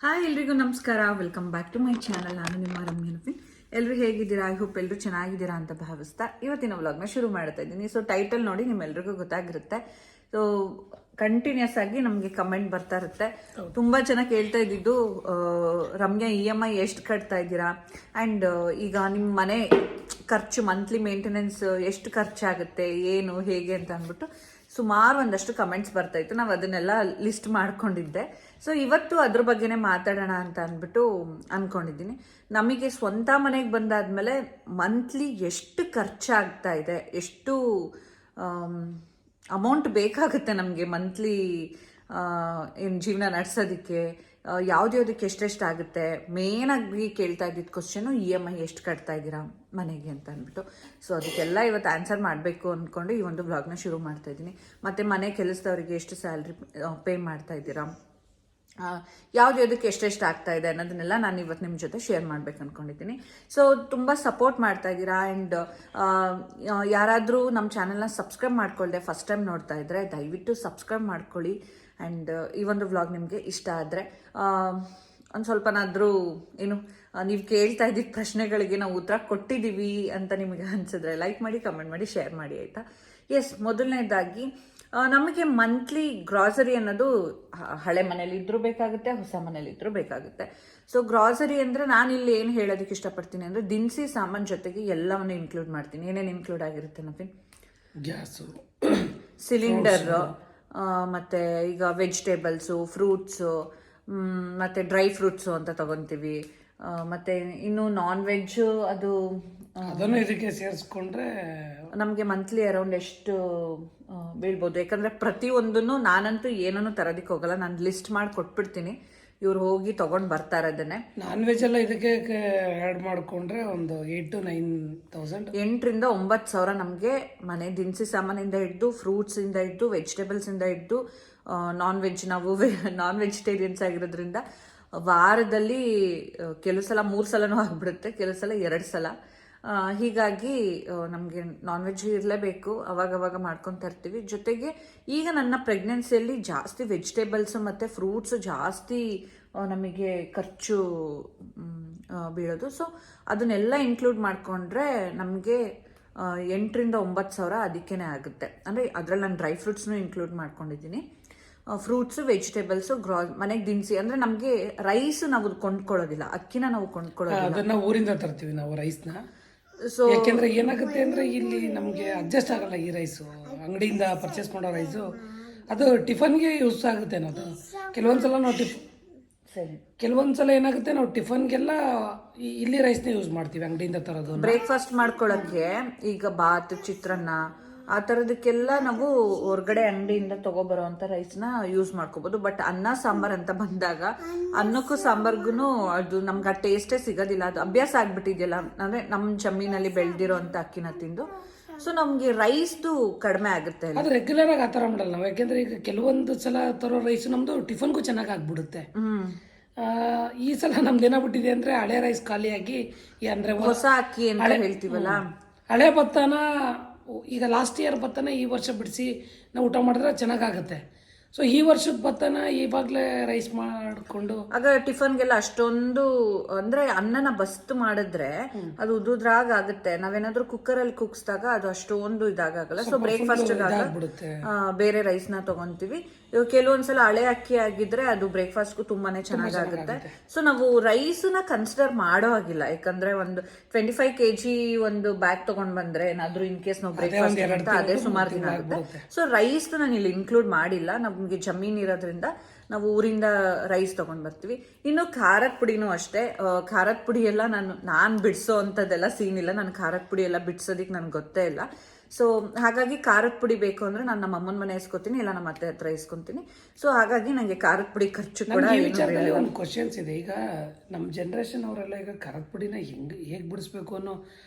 Hi ಎಲ್ರಿಗೂ ನಮಸ್ಕಾರ, welcome back to my channel. ನಾನು ನಿಮ್ಮ ರಮ್ಯ ನವೀನ್. ಎಲ್ಲರೂ ಹೇಗಿದ್ದೀರಾ? ಐ ಹೋಪ್ ಎಲ್ಲರೂ ಚೆನ್ನಾಗಿದ್ದೀರಾ ಅಂತ ಭಾವಿಸ್ತಾ ಇವತ್ತಿನ ವ್ಲಾಗ್ನ ಶುರು ಮಾಡ್ತಾ ಇದ್ದೀನಿ. ಸೊ ಟೈಟಲ್ ನೋಡಿ ನಿಮ್ಮೆಲ್ರಿಗೂ ಗೊತ್ತಾಗಿರುತ್ತೆ. ಸೊ ಕಂಟಿನ್ಯೂಸ್ ಆಗಿ ನಮಗೆ ಕಮೆಂಟ್ ಬರ್ತಾ ಇರುತ್ತೆ. ತುಂಬ ಜನ ಕೇಳ್ತಾ ಇದ್ದಿದ್ದು, ರಮ್ಯಾ EMI ಎಷ್ಟು ಕಟ್ತಾ ಇದ್ದೀರಾ, ಆ್ಯಂಡ್ ಈಗ ನಿಮ್ಮ ಮನೆ ಖರ್ಚು ಮಂತ್ಲಿ ಮೇಂಟೆನೆನ್ಸ್ ಎಷ್ಟು ಖರ್ಚಾಗುತ್ತೆ, ಏನು ಹೇಗೆ ಅಂತ ಅಂದ್ಬಿಟ್ಟು ಸುಮಾರು ಒಂದಷ್ಟು ಕಮೆಂಟ್ಸ್ ಬರ್ತಾ ಇತ್ತು. ನಾವು ಅದನ್ನೆಲ್ಲ ಲಿಸ್ಟ್ ಮಾಡ್ಕೊಂಡಿದ್ದೆ. ಸೊ ಇವತ್ತು ಅದ್ರ ಬಗ್ಗೆನೇ ಮಾತಾಡೋಣ ಅಂತ ಅಂದ್ಬಿಟ್ಟು ಅನ್ಕೊಂಡಿದ್ದೀನಿ. ನಮಗೆ ಸ್ವಂತ ಮನೆಗೆ ಬಂದಾದ್ಮೇಲೆ ಮಂತ್ಲಿ ಎಷ್ಟು ಖರ್ಚಾಗ್ತಾ ಇದೆ, ಎಷ್ಟು ಅಮೌಂಟ್ ಬೇಕಾಗುತ್ತೆ ನಮಗೆ ಮಂತ್ಲಿ ಏನು ಜೀವನ ನಡೆಸೋದಕ್ಕೆ, ಯಾವ್ದ್ಯಾವ್ದಕ್ಕೆ ಎಷ್ಟೆಷ್ಟು ಆಗುತ್ತೆ. ಮೇನಾಗಿ ಕೇಳ್ತಾ ಇದ್ದಿದ್ದು ಕ್ವಶನು EMI ಎಷ್ಟು ಕಟ್ತಾ ಇದ್ದೀರಾ ಮನೆಗೆ ಅಂತ ಅಂದ್ಬಿಟ್ಟು. ಸೊ ಅದಕ್ಕೆಲ್ಲ ಇವತ್ತು ಆನ್ಸರ್ ಮಾಡಬೇಕು ಅಂದ್ಕೊಂಡು ಈ ಒಂದು ಬ್ಲಾಗ್ನ ಶುರು ಮಾಡ್ತಾ ಇದ್ದೀನಿ. ಮತ್ತು ಮನೆ ಕೆಲಸದವರಿಗೆ ಎಷ್ಟು ಸ್ಯಾಲ್ರಿ ಪೇ ಮಾಡ್ತಾ ಇದ್ದೀರಾ, ಯಾವ್ದ್ಯಾವ್ದಕ್ಕೆ ಎಷ್ಟೆಷ್ಟು ಆಗ್ತಾ ಇದೆ ಅನ್ನೋದನ್ನೆಲ್ಲ ನಾನು ಇವತ್ತು ನಿಮ್ಮ ಜೊತೆ ಶೇರ್ ಮಾಡ್ಬೇಕು ಅಂದ್ಕೊಂಡಿದ್ದೀನಿ. ಸೊ ತುಂಬ ಸಪೋರ್ಟ್ ಮಾಡ್ತಾ ಇದ್ದೀರಾ. ಆ್ಯಂಡ್ ಯಾರಾದರೂ ನಮ್ಮ ಚಾನಲ್ನ ಸಬ್ಸ್ಕ್ರೈಬ್ ಮಾಡ್ಕೊಳ್ದೆ ಫಸ್ಟ್ ಟೈಮ್ ನೋಡ್ತಾ ಇದ್ದರೆ ದಯವಿಟ್ಟು ಸಬ್ಸ್ಕ್ರೈಬ್ ಮಾಡ್ಕೊಳ್ಳಿ. ಆ್ಯಂಡ್ ಈ ಒಂದು ವ್ಲಾಗ್ ನಿಮಗೆ ಇಷ್ಟ ಆದರೆ ಒಂದು ಸ್ವಲ್ಪನಾದರೂ ಏನು ನೀವು ಕೇಳ್ತಾ ಇದ್ದಿದ್ದ ಪ್ರಶ್ನೆಗಳಿಗೆ ನಾವು ಉತ್ತರ ಕೊಟ್ಟಿದ್ದೀವಿ ಅಂತ ನಿಮಗೆ ಅನಿಸಿದ್ರೆ ಲೈಕ್ ಮಾಡಿ, ಕಮೆಂಟ್ ಮಾಡಿ, ಶೇರ್ ಮಾಡಿ, ಆಯಿತಾ? ಎಸ್, ಮೊದಲನೇದಾಗಿ ನಮಗೆ ಮಂತ್ಲಿ ಗ್ರಾಸರಿ ಅನ್ನೋದು ಹಳೆ ಮನೇಲಿ ಇದ್ರೂ ಬೇಕಾಗುತ್ತೆ, ಹೊಸ ಮನೇಲಿ ಇದ್ರೂ ಬೇಕಾಗುತ್ತೆ. ಸೊ ಗ್ರಾಸರಿ ಅಂದರೆ ನಾನಿಲ್ಲಿ ಏನು ಹೇಳೋದಕ್ಕೆ ಇಷ್ಟಪಡ್ತೀನಿ ಅಂದರೆ ದಿನಸಿ ಸಾಮಾನು ಜೊತೆಗೆ ಎಲ್ಲವನ್ನು ಇನ್ಕ್ಲೂಡ್ ಮಾಡ್ತೀನಿ. ಏನೇನು ಇನ್ಕ್ಲೂಡ್ ಆಗಿರುತ್ತೆ ನವೀನ್? ಗ್ಯಾಸು, ಸಿಲಿಂಡರ್, ಮತ್ತು ಈಗ ವೆಜಿಟೇಬಲ್ಸು, ಫ್ರೂಟ್ಸು, ಮತ್ತು ಡ್ರೈ ಫ್ರೂಟ್ಸು ಅಂತ ತಗೊತೀವಿ. ಮತ್ತು ಇನ್ನು ನಾನ್ ವೆಜ್ ಅದನ್ನು ಇದಕ್ಕೆ ಸೇರಿಸ್ಕೊಂಡ್ರೆ ನಮಗೆ ಮಂತ್ಲಿ ಅರೌಂಡ್ ಎಷ್ಟು ಬೀಳ್ಬೋದು. ಯಾಕಂದರೆ ಪ್ರತಿಯೊಂದನ್ನು ನಾನಂತೂ ಏನನ್ನೂ ತರೋದಕ್ಕೆ ಹೋಗಲ್ಲ, ನಾನು ಲಿಸ್ಟ್ ಮಾಡಿ ಕೊಟ್ಬಿಡ್ತೀನಿ, ಇವ್ರು ಹೋಗಿ ತೊಗೊಂಡು ಬರ್ತಾರೆ. ಅದನ್ನೇ ನಾನ್ ವೆಜ್ ಎಲ್ಲ ಇದಕ್ಕೆ ಆ್ಯಡ್ ಮಾಡಿಕೊಂಡ್ರೆ ಒಂದು 8,000 to 9,000, 8,000 to 9,000 ನಮಗೆ ಮನೆ ದಿನಸಿ ಸಾಮಾನಿಂದ ಹಿಡ್ದು, ಫ್ರೂಟ್ಸಿಂದ ಹಿಡ್ದು, ವೆಜಿಟೇಬಲ್ಸಿಂದ ಹಿಡ್ದು, ನಾನ್ ವೆಜ್, ನಾವು ನಾನ್ ವೆಜಿಟೇರಿಯನ್ಸ್ ಆಗಿರೋದ್ರಿಂದ ವಾರದಲ್ಲಿ ಕೆಲವು ಸಲ 3 ಸಲನೂ ಆಗಿಬಿಡುತ್ತೆ, ಕೆಲವು ಸಲ 2 ಸಲ. ಹೀಗಾಗಿ ನಮಗೆ ನಾನ್ ವೆಜ್ ಇರಲೇಬೇಕು, ಅವಾಗವಾಗ ಮಾಡ್ಕೊತಾ ಇರ್ತೀವಿ. ಜೊತೆಗೆ ಈಗ ನನ್ನ ಪ್ರೆಗ್ನೆನ್ಸಿಯಲ್ಲಿ ಜಾಸ್ತಿ ವೆಜಿಟೇಬಲ್ಸು ಮತ್ತು ಫ್ರೂಟ್ಸು ಜಾಸ್ತಿ ನಮಗೆ ಖರ್ಚು ಬೀಳೋದು. ಸೊ ಅದನ್ನೆಲ್ಲ ಇನ್ಕ್ಲೂಡ್ ಮಾಡಿಕೊಂಡ್ರೆ ನಮಗೆ 8,000 to 9,000 ಅದಕ್ಕೇ ಆಗುತ್ತೆ. ಅಂದರೆ ಅದರಲ್ಲಿ ನಾನು ಡ್ರೈ ಫ್ರೂಟ್ಸ್ನು ಇನ್ಕ್ಲೂಡ್ ಮಾಡ್ಕೊಂಡಿದ್ದೀನಿ. ಫ್ರೂಟ್ಸು, ವೆಜಿಟೇಬಲ್ಸು, ಮನೆಗೆ ದಿನಸಿ ಅಂದರೆ ನಮಗೆ ರೈಸ್ ನಾವು ಕೊಂಡ್ಕೊಳ್ಳೋದಿಲ್ಲ, ಅಕ್ಕಿನ ನಾವು ಕೊಂಡ್ಕೊಳ್ಳೋದಿಲ್ಲ, ಅದನ್ನ ಊರಿಂದ ತರ್ತೀವಿ ನಾವು ರೈಸ್ನ. ಸೊ ಯಾಕೆಂದ್ರೆ ಏನಾಗುತ್ತೆ ಅಂದ್ರೆ ಇಲ್ಲಿ ನಮಗೆ ಅಡ್ಜಸ್ಟ್ ಆಗಲ್ಲ ಈ ರೈಸು, ಅಂಗಡಿಯಿಂದ ಪರ್ಚೇಸ್ ಮಾಡೋ ರೈಸು. ಅದು ಟಿಫನ್ಗೆ ಯೂಸ್ ಆಗುತ್ತೆ. ಅನ್ನೋದು ಕೆಲವೊಂದ್ಸಲ ನಾವು ಕೆಲವೊಂದ್ಸಲ ಏನಾಗುತ್ತೆ, ನಾವು ಟಿಫನ್ಗೆಲ್ಲ ಇಲ್ಲಿ ರೈಸ್ನ ಯೂಸ್ ಮಾಡ್ತೀವಿ, ಅಂಗಡಿಯಿಂದ ತರೋದು. ಬ್ರೇಕ್ಫಾಸ್ಟ್ ಮಾಡ್ಕೊಳ್ಳೋಕ್ಕೆ ಈಗ ಬಾತ್, ಚಿತ್ರಾನ್ನ ಆ ಥರದಕ್ಕೆಲ್ಲ ನಾವು ಹೊರಗಡೆ ಅಂಗಡಿಯಿಂದ ತೊಗೊಬರೋವಂಥ ರೈಸ್ನ ಯೂಸ್ ಮಾಡ್ಕೋಬೋದು. ಬಟ್ ಅನ್ನ ಸಾಂಬಾರು ಅಂತ ಬಂದಾಗ ಅನ್ನಕ್ಕೂ ಸಾಂಬಾರ್ಗೂ ಅದು ನಮ್ಗೆ ಆ ಟೇಸ್ಟೇ ಸಿಗೋದಿಲ್ಲ, ಅದು ಅಭ್ಯಾಸ ಆಗ್ಬಿಟ್ಟಿದೆಯಲ್ಲ. ಅಂದರೆ ನಮ್ಮ ಜಮೀನಲ್ಲಿ ಬೆಳೆದಿರೋ ಅಂಥ ಅಕ್ಕಿನ ತಿಂದು. ಸೊ ನಮಗೆ ರೈಸ್ದು ಕಡಿಮೆ ಆಗುತ್ತೆ. ಅದು ರೆಗ್ಯುಲರ್ ಆಗಿ ಆ ಥರ ಮಾಡಲ್ಲ ನಾವು, ಯಾಕೆಂದ್ರೆ ಈಗ ಕೆಲವೊಂದು ಸಲ ತರೋ ರೈಸ್ ನಮ್ದು ಟಿಫನ್ಗೂ ಚೆನ್ನಾಗಿ ಆಗ್ಬಿಡುತ್ತೆ. ಈ ಸಲ ನಮ್ದು ಏನಾಗ್ಬಿಟ್ಟಿದೆ ಅಂದ್ರೆ ಹಳೆ ರೈಸ್ ಖಾಲಿಯಾಗಿ ಅಂದ್ರೆ ಹೊಸ ಅಕ್ಕಿ ಅಂತ ಹೇಳ್ತೀವಲ್ಲ, ಹಳೆ ಭತ್ತನ ಈಗ ಲಾಸ್ಟ್ ಇಯರ್ ಭತ್ತನ ಈ ವರ್ಷ ಬಿಡಿಸಿ ನಾವು ಊಟ ಮಾಡಿದ್ರೆ ಚೆನ್ನಾಗಾಗುತ್ತೆ. ಸೊ ಈ ವರ್ಷದ ಭತ್ತನ ಇವಾಗಲೇ ರೈಸ್ ಮಾಡಿಕೊಂಡು ಆಗ ಟಿಫನ್ಗೆಲ್ಲ ಅಷ್ಟೊಂದು ಅಂದ್ರೆ ಅನ್ನನ ಬಸ್ತು ಮಾಡಿದ್ರೆ ಅದು ಉದುದ್ರಾಗ ಆಗುತ್ತೆ. ನಾವೇನಾದ್ರೂ ಕುಕ್ಕರಲ್ಲಿ ಕುಗ್ಸಿದಾಗ ಅದು ಅಷ್ಟೊಂದು ಇದಾಗಲ್ಲ. ಸೊ ಬ್ರೇಕ್ಫಾಸ್ಟ್ ಬೇರೆ ರೈಸ್ನ ತಗೊಂತೀವಿ. ಕೆಲವೊಂದ್ಸಲ ಹಳೆ ಅಕ್ಕಿ ಆಗಿದ್ರೆ ಅದು ಬ್ರೇಕ್ಫಾಸ್ಟ್ಗೂ ತುಂಬಾನೇ ಚೆನ್ನಾಗಾಗುತ್ತೆ. ಸೊ ನಾವು ರೈಸ್ನ ಕನ್ಸಿಡರ್ ಮಾಡೋ ಆಗಿಲ್ಲ, ಯಾಕಂದ್ರೆ ಒಂದು 25 kg ಒಂದು ಬ್ಯಾಗ್ ತಗೊಂಡ್ ಬಂದ್ರೆ ಏನಾದ್ರೂ ಇನ್ ಕೇಸ್ ನಾವು ಬ್ರೇಕ್ಫಾಸ್ಟ್ ಅದೇ ಸುಮಾರು ದಿನ ಆಗುತ್ತೆ. ಸೊ ರೈಸ್ ನಾನು ಇಲ್ಲಿ ಇನ್ಕ್ಲೂಡ್ ಮಾಡಿಲ್ಲ, ನಮ್ಗೆ ಜಮೀನ್ ಇರೋದ್ರಿಂದ ನಾವು ಊರಿಂದ ರೈಸ್ ತಗೊಂಡ್ ಬರ್ತೀವಿ. ಇನ್ನು ಖಾರದ ಪುಡಿನೂ ಅಷ್ಟೇ. ಖಾರದ ಪುಡಿ ಎಲ್ಲ ನಾನು ಬಿಡಿಸೋ ಅಂಥದ್ದೆಲ್ಲ ಸೀನ್ ಇಲ್ಲ, ನಾನು ಖಾರದ ಪುಡಿ ಎಲ್ಲ ಬಿಡ್ಸೋದಿಕ್ ನನ್ಗೆ ಗೊತ್ತೇ ಇಲ್ಲ. ಸೊ ಹಾಗಾಗಿ ಖಾರದ ಪುಡಿ ಬೇಕು ಅಂದ್ರೆ ನಾನು ನಮ್ಮ ಅಮ್ಮನ ಮನೆ ಇಸ್ಕೊತೀನಿ, ಇಲ್ಲ ನಮ್ಮ ಅತ್ತೆ ಹತ್ರ ಇಸ್ಕೊತೀನಿ. ಸೊ ಹಾಗಾಗಿ ನನಗೆ ಖಾರದ ಪುಡಿ ಖರ್ಚು ಕೂಡ ಒಂದು ಕ್ವಶನ್ಸ್ ಇದೆ. ಈಗ ನಮ್ಮ ಜನರೇಷನ್ ಅವರೆಲ್ಲ ಈಗ ಖಾರದ ಪುಡಿನ ಹೇಗ್ ಬಿಡಿಸ್ಬೇಕು ಅನ್ನೋ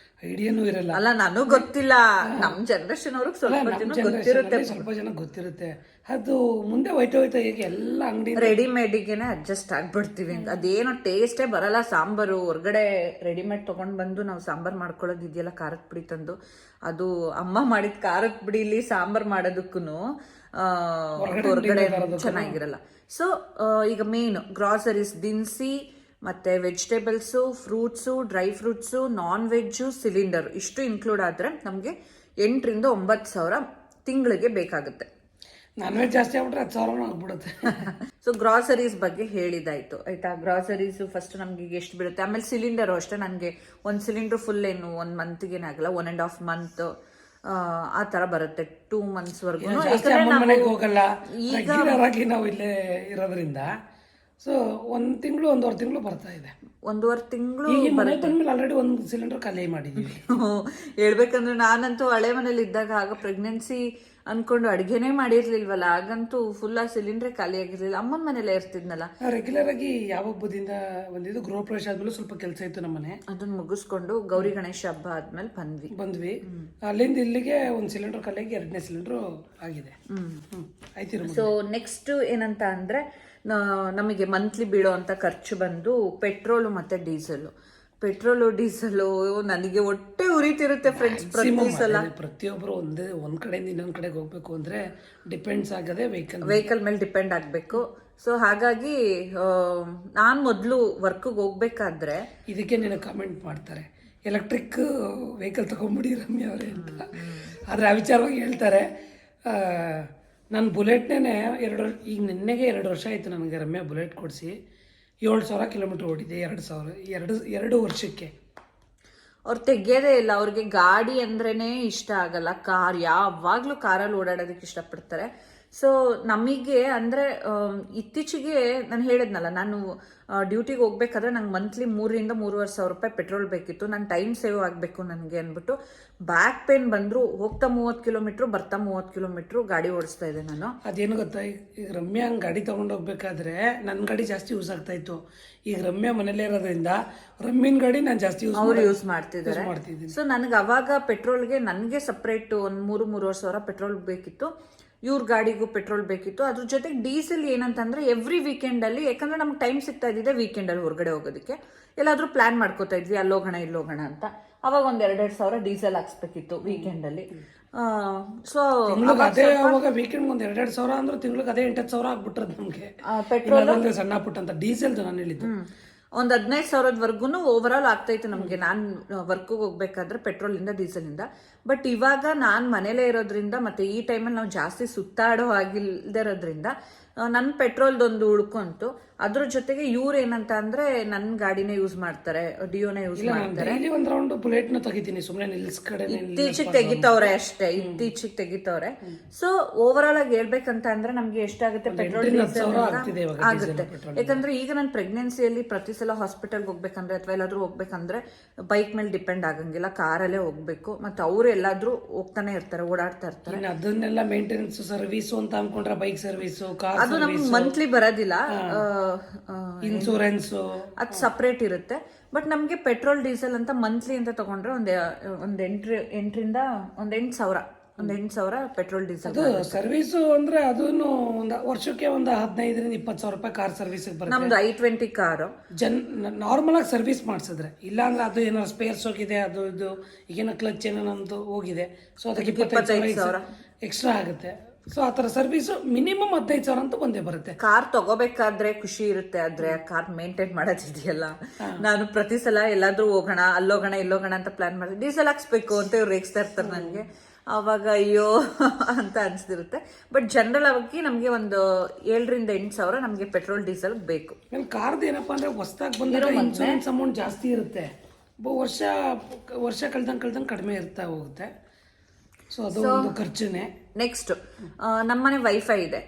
ಐಡಿಯಾನೂ ಇರಲ್ಲ. ಅಲ್ಲ, ನನಗೂ ಗೊತ್ತಿಲ್ಲ, ನಮ್ಮ ಜನರೇಷನ್ ಅವ್ರಿಗೆ ಸ್ವಲ್ಪ ಜನ ಗೊತ್ತಿರುತ್ತೆ. ಅದು ಮುಂದೆ ಹೋಯ್ತಾ ಈಗ ಎಲ್ಲ ಅಂಗಡಿ ರೆಡಿಮೇಡಿಗೆನೆ ಅಡ್ಜಸ್ಟ್ ಆಗ್ಬಿಡ್ತೀವಿ. ಅದೇನೋ ಟೇಸ್ಟೇ ಬರಲ್ಲ ಸಾಂಬಾರು. ಹೊರಗಡೆ ರೆಡಿಮೇಡ್ ತಗೊಂಡ್ ಬಂದು ನಾವು ಸಾಂಬಾರ್ ಮಾಡ್ಕೊಳ್ಳೋದಿದೆಯಲ್ಲ ಖಾರದ ಪುಡಿ ತಂದು, ಅದು ಅಮ್ಮ ಮಾಡಿದ ಖಾರದ ಪುಡಿಲಿ ಸಾಂಬಾರ್ ಮಾಡೋದಕ್ಕೂ ಹೊರಗಡೆ ಚೆನ್ನಾಗಿರಲ್ಲ. ಸೊ ಈಗ ಮೇನ್ ಗ್ರಾಸರೀಸ್, ದಿನಸಿ ಮತ್ತೆ vegetables, fruits, dry fruits, non veg, cylinder ಇಷ್ಟು ಇನ್ಕ್ಲೂಡ್ ಆದ್ರೆ ನಮಗೆ 8,000 ರಿಂದ 9,000 ತಿಂಗಳಿಗೆ ಬೇಕಾಗುತ್ತೆ. ನಾನ್ ವೆಜ್ ಜಾಸ್ತಿ ಆಗ್ಬಿಟ್ರೆ 10,000 ಆಗ್ಬಿಡುತ್ತೆ. ಸೊ ಗ್ರಾಸರೀಸ್ ಬಗ್ಗೆ ಹೇಳಿದಾಯ್ತು ಆಯ್ತಾ. ಗ್ರಾಸರೀಸ್ ಫಸ್ಟ್ ನಮ್ಗೆ ಎಷ್ಟು ಬೀಳುತ್ತೆ, ಆಮೇಲೆ ಸಿಲಿಂಡರ್ ಅಷ್ಟೇ. ನನಗೆ ಒಂದು ಸಿಲಿಂಡರ್ ಫುಲ್ ಏನು 1 ಮಂತ್ಗೇನೆ ಆಗಲ್ಲ, 1.5 ಮಂತ್ ಆ ತರ ಬರುತ್ತೆ, 2 months ವರ್ಗು. ಮನೆಗೆ ಹೋಗಲ್ಲ, ರೆಗ್ಯುಲರ್ ಆಗಿ ನಾವು ಇಲ್ಲೇ ಇರೋದ್ರಿಂದ ಸೊ 1 ತಿಂಗಳು 1.5 ತಿಂಗಳು ಬರ್ತಾ ಇದೆ. 1.5 ತಿಂಗಳು ಆಲ್ರೆಡಿ 1 ಸಿಲಿಂಡರ್ ಖಾಲಿ ಮಾಡಿದೀವಿ. ಹೇಳ್ಬೇಕಂದ್ರೆ ನಾನಂತೂ ಹಳೆ ಮನೇಲಿ ಇದ್ದಾಗ ಆಗ ಪ್ರೆಗ್ನೆನ್ಸಿ ಅನ್ಕೊಂಡು ಅಡ್ಗೆನೇ ಮಾಡಿರ್ಲಿಲ್ವಲ್ಲ, ಆಗಂತೂ ಫುಲ್ ಆ ಸಿಲಿಂಡ್ರೆ ಖಾಲಿ ಆಗಿರ್ಲಿಲ್ಲ. ಅಮ್ಮನ ಮನೇಲೆ ಇರ್ತಿದ್ನಲ್ಲ. ರೆಗ್ಯುಲರ್ ಆಗಿ ಯಾವ ಹಬ್ಬದಿಂದ ಬಂದಿದ್ದು, ಗೃಹ ಪ್ರವೇಶ ಆದ್ಮೇಲೆ ಸ್ವಲ್ಪ ಕೆಲಸ ಇತ್ತು ನಮ್ಮನೆ, ಅದನ್ನ ಮುಗಿಸ್ಕೊಂಡು ಗೌರಿ ಗಣೇಶ ಹಬ್ಬ ಆದ್ಮೇಲೆ ಬಂದ್ವಿ. ಅಲ್ಲಿಂದ ಇಲ್ಲಿಗೆ 1 ಸಿಲಿಂಡರ್ ಖಾಲಿಯಾಗಿ 2ನೇ ಸಿಲಿಂಡರ್ ಆಗಿದೆ. ಆಯ್ತಿರ. ಸೊ ನೆಕ್ಸ್ಟ್ ಏನಂತ ಅಂದ್ರೆ ನಮಗೆ ಮಂತ್ಲಿ ಬೀಳೋ ಅಂತ ಖರ್ಚು ಬಂದು ಪೆಟ್ರೋಲು ಮತ್ತೆ ಡೀಸೆಲ್. ಪೆಟ್ರೋಲು ಡೀಸೆಲ್ ನನಗೆ ಹೊಟ್ಟೆ ಉರಿತಿರುತ್ತೆ ಫ್ರೆಂಡ್ಸ್ ಪ್ರತಿ ಸಲ. ಪ್ರತಿಯೊಬ್ಬರು ಒಂದ್ ಕಡೆಯಿಂದ ಇನ್ನೊಂದ್ ಕಡೆಗೆ ಹೋಗ್ಬೇಕು ಅಂದ್ರೆ ಡಿಪೆಂಡ್ಸ್ ಆಗದೆ ವೆಹಿಕಲ್ ಮೇಲೆ ಡಿಪೆಂಡ್ ಆಗ್ಬೇಕು. ಸೊ ಹಾಗಾಗಿ ನಾನ್ ಮೊದ್ಲು ವರ್ಕ್ಗೆ ಹೋಗ್ಬೇಕಾದ್ರೆ ಇದಕ್ಕೆ ನೀನು ಕಾಮೆಂಟ್ ಮಾಡ್ತಾರೆ, ಎಲೆಕ್ಟ್ರಿಕ್ ವೆಹಿಕಲ್ ತಗೊಂಡ್ಬಿಡಿ ರಮ್ಯ ಅವರೇ ಅಂತ. ಆದ್ರೆ ಆ ವಿಚಾರವಾಗಿ ಹೇಳ್ತಾರೆ. ನಾನು ಬುಲೆಟ್ನೇ ಈಗ ನಿನ್ನೆಗೆ 2 ವರ್ಷ ಆಯ್ತು ನನಗೆ ರಮ್ಯ ಬುಲೆಟ್ ಕೊಡಿಸಿ. 7,000 ಕಿಲೋಮೀಟರ್ ಓಡಿದೆ. 2 ವರ್ಷಕ್ಕೆ. ಅವ್ರು ತೆಗಿಯೋದೇ ಇಲ್ಲ. ಅವ್ರಿಗೆ ಗಾಡಿ ಅಂದ್ರೇನೆ ಇಷ್ಟ ಆಗಲ್ಲ, ಕಾರ್ ಯಾವಾಗ್ಲೂ ಕಾರಲ್ಲಿ ಓಡಾಡೋದಕ್ಕೆ ಇಷ್ಟಪಡ್ತಾರೆ. ಸೊ ನಮಗೆ ಅಂದ್ರೆ ಇತ್ತೀಚೆಗೆ ನಾನು ಹೇಳಿದ್ನಲ್ಲ, ನಾನು ಡ್ಯೂಟಿಗೆ ಹೋಗ್ಬೇಕಾದ್ರೆ ನಂಗೆ ಮಂತ್ಲಿ 3,000 ರಿಂದ 3,500 ರೂಪಾಯಿ ಪೆಟ್ರೋಲ್ ಬೇಕಿತ್ತು. ನನ್ನ ಟೈಮ್ ಸೇವ್ ಆಗಬೇಕು ನನಗೆ ಅಂದ್ಬಿಟ್ಟು ಬ್ಯಾಕ್ ಪೇನ್ ಬಂದ್ರು ಹೋಗ್ತಾ 30 ಕಿಲೋಮೀಟ್ರು ಬರ್ತಾ 30 ಕಿಲೋಮೀಟ್ರು ಗಾಡಿ ಓಡಿಸ್ತಾ ಇದ್ದೆ ನಾನು. ಅದೇನು ಗೊತ್ತಾ, ಈಗ ರಮ್ಯಾ ಹಂಗೆ ಗಾಡಿ ತಗೊಂಡು ಹೋಗ್ಬೇಕಾದ್ರೆ ನನ್ನ ಗಾಡಿ ಜಾಸ್ತಿ ಯೂಸ್ ಆಗ್ತಾ ಇತ್ತು. ಈಗ ರಮ್ಯಾ ಮನೇಲೇ ಇರೋದ್ರಿಂದ ರಮ್ಯನ್ ಗಾಡಿ ನಾನು ಜಾಸ್ತಿ ಯೂಸ್ ಮಾಡ್ತಿದ್ದಾರೆ. ಸೊ ನನಗೆ ಅವಾಗ ಪೆಟ್ರೋಲ್ಗೆ ನನಗೆ ಸಪ್ರೇಟ್ ಒಂದು 3,500 ಸಾವಿರ ಪೆಟ್ರೋಲ್ ಬೇಕಿತ್ತು. ಇವ್ರ ಗಾಡಿಗೂ ಪೆಟ್ರೋಲ್ ಬೇಕಿತ್ತು. ಅದ್ರ ಜೊತೆಗೆ ಡೀಸೆಲ್ ಏನಂತಂದ್ರೆ ಎವ್ರಿ ವೀಕೆಂಡ್ ಅಲ್ಲಿ, ಯಾಕಂದ್ರೆ ನಮ್ಗೆ ಟೈಮ್ ಸಿಗ್ತಾ ಇದ್ದಿದೆ ವೀಕೆಂಡ್ ಅಲ್ಲಿ ಹೊರಗಡೆ ಹೋಗೋದಕ್ಕೆ. ಎಲ್ಲಾದ್ರೂ ಪ್ಲಾನ್ ಮಾಡ್ಕೋತಾ ಇದ್ವಿ ಅಲ್ಲೋಗೋಣ ಇಲ್ಲೋಗೋಣ ಅಂತ. ಅವಾಗ 1,200 ಸಾವಿರ ಡೀಸೆಲ್ ಹಾಕ್ಸ್ಬೇಕಿತ್ತು ವೀಕೆಂಡ್ ಅಲ್ಲಿ. ಸೊ ಅವಾಗ ವೀಕೆಂಡ್ 1,200 ಸಾವಿರ ಅಂದ್ರೆ ತಿಂಗಳಿಗೆ ಅದೇ 8,000 ಸಾವಿರ ಆಗ್ಬಿಟ್ರದ್ ನಮ್ಗೆ ಪೆಟ್ರೋಲ್ ಸಣ್ಣ ಪುಟ್ಟ ಅಂತ. ಡೀಸೆಲ್ ನಾನು ಹೇಳಿದ್ದು ಒಂದು 15,000 ಓವರ್ ಆಲ್ ಆಗ್ತೈತೆ ನಮ್ಗೆ. ನಾನ್ ವರ್ಕ್ಗೆ ಹೋಗ್ಬೇಕಾದ್ರೆ ಪೆಟ್ರೋಲ್ ಇಂದ ಡೀಸೆಲ್ ಇಂದ. ಬಟ್ ಇವಾಗ ನಾನ್ ಮನೇಲೇ ಇರೋದ್ರಿಂದ ಮತ್ತೆ ಈ ಟೈಮಲ್ಲಿ ನಾವು ಜಾಸ್ತಿ ಸುತ್ತಾಡೋ ಆಗಿಲ್ದಿರೋದ್ರಿಂದ ನನ್ನ ಪೆಟ್ರೋಲ್ದೊಂದು ಉಳ್ಕೊಂತು. ಅದ್ರ ಜೊತೆಗೆ ಇವ್ರು ಏನಂತ ಅಂದ್ರೆ ನನ್ನ ಗಾಡಿನೇ ಯೂಸ್ ಮಾಡ್ತಾರೆ, ಡಿಯೋನೇ ಯೂಸ್ ಮಾಡ್ತಾರೆ. ಒಂದು ರೌಂಡ್ ಬುಲೆಟ್ ನ ತೆಗಿತೀನಿ ಸುಮ್ಮನೆ ನಿಲ್ಸ್ ಕಡೆ. ಇತ್ತೀಚೆಗೆ ತೆಗಿತವ್ರೆ ಅಷ್ಟೇ, ಇತ್ತೀಚೆಗೆ ತೆಗಿತವ್ರೆ. ಸೊ ಓವರ್ ಆಲ್ ಆಗಿ ಹೇಳ್ಬೇಕಂತ ಅಂದ್ರೆ ನಮ್ಗೆ ಎಷ್ಟಾಗುತ್ತೆ ಪೆಟ್ರೋಲ್ ಆಗುತ್ತೆ. ಯಾಕಂದ್ರೆ ಈಗ ನನ್ನ ಪ್ರೆಗ್ನೆನ್ಸಿಯಲ್ಲಿ ಪ್ರತಿ ಸಲ ಹಾಸ್ಪಿಟಲ್ಗೆ ಹೋಗ್ಬೇಕಂದ್ರೆ ಅಥವಾ ಎಲ್ಲಾದ್ರೂ ಹೋಗ್ಬೇಕಂದ್ರೆ ಬೈಕ್ ಮೇಲೆ ಡಿಪೆಂಡ್ ಆಗಂಗಿಲ್ಲ, ಕಾರಲ್ಲೇ ಹೋಗ್ಬೇಕು. ಮತ್ತೆ ಅವ್ರು ಎಲ್ಲಾದ್ರೂ ಹೋಗ್ತಾನೆ ಇರ್ತಾರೆ, ಓಡಾಡ್ತಾ ಇರ್ತಾರೆ. ಅದನ್ನೆಲ್ಲ ಮೇಂಟೆನೆನ್ಸ್ ಸರ್ವಿಸ್ ಅಂತ ಅನ್ಕೊಂಡ್ರೆ ಬೈಕ್ ಸರ್ವಿಸ್, ಕಾರ್ ಅದು ನಮ್ಗೆ ಮಂತ್ಲಿ ಬರೋದಿಲ್ಲ, ಇನ್ಶೂರೆನ್ಸ್ ಅದು ಸಪ್ರೇಟ್ ಇರುತ್ತೆ. ಬಟ್ ನಮ್ಗೆ ಪೆಟ್ರೋಲ್ ಡೀಸೆಲ್ ಅಂತ ಮಂತ್ಲಿ ಅಂತ ತಗೊಂಡ್ರೆ ಒಂದ್ 8,000 ಪೆಟ್ರೋಲ್ ಡೀಸೆಲ್. ಸರ್ವಿಸ್ ಅಂದ್ರೆ ಅದನ್ನು ವರ್ಷಕ್ಕೆ 15,000 ರಿಂದ 20,000 ರೂಪಾಯಿ ಕಾರ್ ಸರ್ವಿಸ್ ಬರುತ್ತೆ. ನಮ್ದು i20 ಕಾರು ನಾರ್ಮಲ್ ಆಗಿ ಸರ್ವಿಸ್ ಮಾಡಿಸಿದ್ರೆ. ಇಲ್ಲ ಅಂದ್ರೆ ಅದು ಏನಾದ್ರು ಸ್ಪೇರ್ಸ್ ಹೋಗಿದೆ, ಅದು ಇದು ಈಗೇನೋ ಕ್ಲಚ್ ಏನೋ ನಮ್ದು ಹೋಗಿದೆ, ಸೊ ಅದಕ್ಕೆ 25,000 ಎಕ್ಸ್ಟ್ರಾ ಆಗುತ್ತೆ. ಸೊ ಆ ತರ ಸರ್ವಿಸ್ ಮಿನಿಮಮ್ 15,000 ಅಂತ ಬಂದೇ ಬರುತ್ತೆ. ಕಾರ್ ತಗೋಬೇಕಾದ್ರೆ ಖುಷಿ ಇರುತ್ತೆ, ಆದ್ರೆ ಕಾರ್ ಮೇಂಟೈನ್ ಮಾಡೋದಿದೆಯಲ್ಲ. ನಾನು ಪ್ರತಿ ಸಲ ಎಲ್ಲಾದ್ರೂ ಹೋಗೋಣ ಅಲ್ಲೋಗೋಣ ಇಲ್ಲೋಗೋಣ ಅಂತ ಪ್ಲಾನ್ ಮಾಡಿ ಡೀಸೆಲ್ ಹಾಕ್ಸ್ಬೇಕು ಅಂತ ಇವ್ರು ರೇಗಿಸ್ತಾ ಇರ್ತಾರೆ ನನಗೆ. ಅವಾಗ ಅಯ್ಯೋ ಅಂತ ಅನ್ಸ್ತಿರುತ್ತೆ. ಬಟ್ ಜನರಲ್ ಆಗಿ ನಮ್ಗೆ ಒಂದು 7,000 ರಿಂದ 8,000 ನಮ್ಗೆ ಪೆಟ್ರೋಲ್ ಡೀಸೆಲ್ ಬೇಕು. ಕಾರ್ದು ಏನಪ್ಪಾ ಅಂದ್ರೆ ಹೊಸದಾಗಿ ಬಂದ್ರೆ ಇನ್ಶೂರೆನ್ಸ್ ಅಮೌಂಟ್ ಜಾಸ್ತಿ ಇರುತ್ತೆ, ವರ್ಷ ಕಳ್ದಂಗೆ ಕಡಿಮೆ ಇರ್ತಾ ಹೋಗುತ್ತೆ. ಸೊ ಅದು ಒಂದು ಖರ್ಚುನೇ. ನೆಕ್ಸ್ಟ್ ನಮ್ಮನೆ ವೈಫೈ ಇದೆ.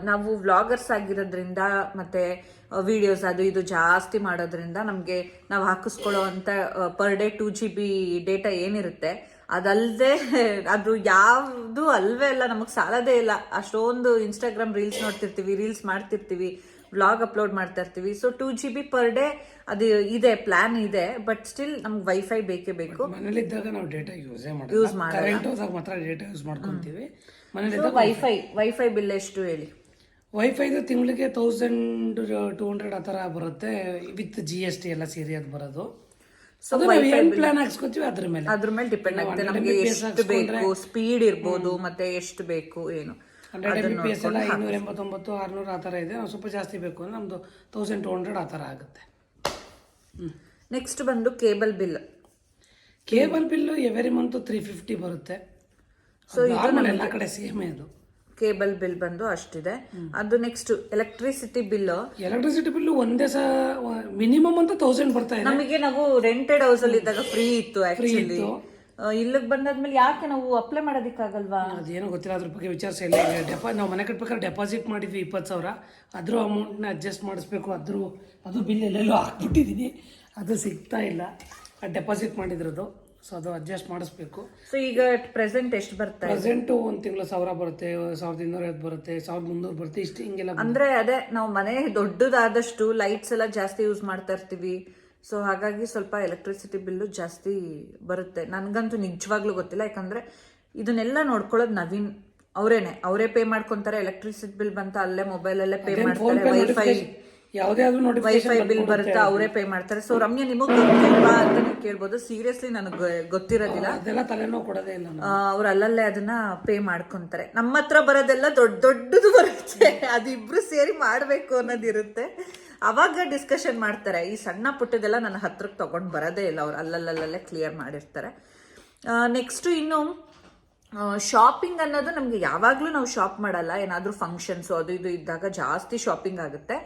ನಾವು ವ್ಲಾಗರ್ಸ್ ಆಗಿರೋದ್ರಿಂದ ಮತ್ತೆ ವಿಡಿಯೋಸ್ ಅದು ಇದು ಜಾಸ್ತಿ ಮಾಡೋದ್ರಿಂದ ನಮ್ಗೆ ನಾವು ಹಾಕಿಸ್ಕೊಳ್ಳೋ ಅಂತ ಪರ್ ಡೇ 2 GB ಡೇಟಾ ಏನಿರುತ್ತೆ ಅದಲ್ಲದೆ ಅದು ಯಾವುದು ಅಲ್ವೇ ಇಲ್ಲ, ನಮಗ್ ಸಾಲದೇ ಇಲ್ಲ. ಅಷ್ಟೊಂದು ಇನ್ಸ್ಟಾಗ್ರಾಮ್ ರೀಲ್ಸ್ ನೋಡ್ತಿರ್ತೀವಿ, ರೀಲ್ಸ್ ಮಾಡ್ತಿರ್ತೀವಿ, ವ್ಲಾಗ್ ಅಪ್ಲೋಡ್ ಮಾಡ್ತಾ ಇರ್ತೀವಿ. ಸೊ 2 GB ಪರ್ ಡೇ ಅದು ಇದೆ, ಪ್ಲಾನ್ ಇದೆ. ಬಟ್ ಸ್ಟಿಲ್ ನಮ್ಗೆ ವೈಫೈ ಬೇಕೇ ಬೇಕು. ಮನೇಲಿದ್ದಾಗ ನಾವು ಡೇಟಾ ಯೂಸ್ ಮಾತ್ರ ಡೇಟಾ ಯೂಸ್ ಮಾಡ್ಕೊಂತೀವಿ. ವೈಫೈ ಬಿಲ್ ಎಷ್ಟು ಹೇಳಿ? ವೈಫೈದು ತಿಂಗಳಿಗೆ 1,200 ಆ ಥರ ಬರುತ್ತೆ, ವಿತ್ GST ಎಲ್ಲ ಸೇರಿ ಅದು ಬರೋದು. ಪ್ಲಾನ್ ಹಾಕ್ಸ್ಕೊತೀವಿ ಅದ್ರ ಮೇಲೆ ಡಿಪೆಂಡ್ ಆಗುತ್ತೆ ನಮಗೆ ಎಷ್ಟು ಬೇಕು, ಸ್ಪೀಡ್ ಇರ್ಬೋದು ಮತ್ತೆ ಎಷ್ಟು ಬೇಕು ಏನು. 100 MBPS ಎಲ್ಲ 589 600 ಆ ಥರ ಇದೆ. ನಾವು ಸ್ವಲ್ಪ ಜಾಸ್ತಿ ಬೇಕು ಅಂದರೆ ನಮ್ಮದು 1200 ಆ ಥರ ಆಗುತ್ತೆ. ನೆಕ್ಸ್ಟ್ ಬಂದು cable bill. Cable bill every month 350 ಬರುತ್ತೆ. ಸೊ ಎಲ್ಲ ಕಡೆ ಸೇಮೇ ಅದು. ಕೇಬಲ್ ಬಿಲ್ ಬಂದು ಅಷ್ಟಿದೆ. ಅದು ನೆಕ್ಸ್ಟ್ ಎಲೆಕ್ಟ್ರಿಸಿಟಿ ಬಿಲ್ ಒಂದೇ ಮಿನಿಮಮ್ ಅಂತ 1000 ಬರ್ತಾ ಇದೆ ನಮಗೆ. ನಾವು ರೆಂಟೆಡ್ ಹೌಸ್ ಅಲ್ಲಿ ಇದ್ದಾಗ ಫ್ರೀ ಇತ್ತು ಆಕ್ಚುಲಿ. ಇಲ್ಲಿಗೆ ಬಂದಾದ್ಮೇಲೆ ಯಾಕೆ ನಾವು ಅಪ್ಲೈ ಮಾಡೋದಕ್ಕಾಗಲ್ವಾ? ಅದೇನೋ ಗೊತ್ತಿಲ್ಲ, ಅದ್ರ ಬಗ್ಗೆ ವಿಚಾರಿಸಿಲ್ಲ. ನಾವು ಮನೆ ಕಟ್ಬೇಕಾದ್ರೆ ಡೆಪಾಸಿಟ್ ಮಾಡಿದ್ವಿ 20,000. ಅದ್ರ ಅಮೌಂಟ್ನ ಅಡ್ಜಸ್ಟ್ ಮಾಡಿಸ್ಬೇಕು. ಅದು ಬಿಲ್ ಎಲ್ಲೆಲ್ಲೋ ಹಾಕ್ಬಿಟ್ಟಿದ್ದೀನಿ, ಅದು ಸಿಗ್ತಾ ಇಲ್ಲ. ಡೆಪಾಸಿಟ್ ಮಾಡಿದ್ರದು, ಸೊ ಅದು ಅಡ್ಜಸ್ಟ್ ಮಾಡಿಸ್ಬೇಕು. ಸೊ ಈಗ ಪ್ರೆಸೆಂಟ್ ಎಷ್ಟು ಬರ್ತಾ? ಪ್ರೆಸೆಂಟು ಒಂದು ತಿಂಗಳು 1000 ಬರುತ್ತೆ, 1250 ಬರುತ್ತೆ, 1300 ಬರುತ್ತೆ, ಇಷ್ಟು ಹಿಂಗೆಲ್ಲ. ಅಂದ್ರೆ ಅದೇ ನಾವು ಮನೆ ದೊಡ್ಡದಾದಷ್ಟು ಲೈಟ್ಸ್ ಎಲ್ಲ ಜಾಸ್ತಿ ಯೂಸ್ ಮಾಡ್ತಾ ಇರ್ತೀವಿ. ಸೊ ಹಾಗಾಗಿ ಸ್ವಲ್ಪ ಎಲೆಕ್ಟ್ರಿಸಿಟಿ ಬಿಲ್ಲು ಜಾಸ್ತಿ ಬರುತ್ತೆ. ನನಗಂತೂ ನಿಜವಾಗ್ಲೂ ಗೊತ್ತಿಲ್ಲ, ಯಾಕಂದ್ರೆ ಇದನ್ನೆಲ್ಲ ನೋಡ್ಕೊಳ್ಳೋದು ನವೀನ್ ಅವರೇ ಪೇ ಮಾಡ್ಕೊಂತಾರೆ. ಎಲೆಕ್ಟ್ರಿಸಿಟಿ ಬಿಲ್ ಬಂತ ಅಲ್ಲೇ ಮೊಬೈಲಲ್ಲೇ ಪೇ ಮಾಡ್ತಾರೆ. ವೈಫೈ ಬಿಲ್ ಬರುತ್ತೆ, ಅವರೇ ಪೇ ಮಾಡ್ತಾರೆ. ಸೊ ರಮ್ಯಾ, ನಿಮಗ್ ಗೊತ್ತಿಲ್ವಾ ಅಂತ ನೀವು ಕೇಳ್ಬೋದು. ಸೀರಿಯಸ್ಲಿ ನನಗೆ ಗೊತ್ತಿರೋದಿಲ್ಲ. ಅವ್ರು ಅಲ್ಲಲ್ಲೇ ಅದನ್ನ ಪೇ ಮಾಡ್ಕೊಂತಾರೆ. ನಮ್ಮ ಹತ್ರ ಬರೋದೆಲ್ಲ ದೊಡ್ಡದು ಬರುತ್ತೆ, ಅದಿಬ್ರು ಸೇರಿ ಮಾಡ್ಬೇಕು ಅನ್ನೋದಿರುತ್ತೆ. ಅವಾಗ ಡಿಸ್ಕಷನ್ ಮಾಡ್ತಾರೆ. ಈ ಸಣ್ಣ ಪುಟ್ಟದೆಲ್ಲ ನನ್ನ ಹತ್ರಕ್ಕೆ ತಗೊಂಡ್ ಬರೋದೇ ಇಲ್ಲ, ಅವ್ರು ಅಲ್ಲಲ್ಲೇ ಕ್ಲಿಯರ್ ಮಾಡಿರ್ತಾರೆ. ನೆಕ್ಸ್ಟ್ ಇನ್ನು ಶಾಪಿಂಗ್ ಅನ್ನೋದು ನಮ್ಗೆ ಯಾವಾಗ್ಲೂ ನಾವು ಶಾಪ್ ಮಾಡಲ್ಲ. ಏನಾದ್ರೂ ಫಂಕ್ಷನ್ಸ್ ಅದು ಇದು ಇದ್ದಾಗ ಜಾಸ್ತಿ ಶಾಪಿಂಗ್ ಆಗುತ್ತೆ.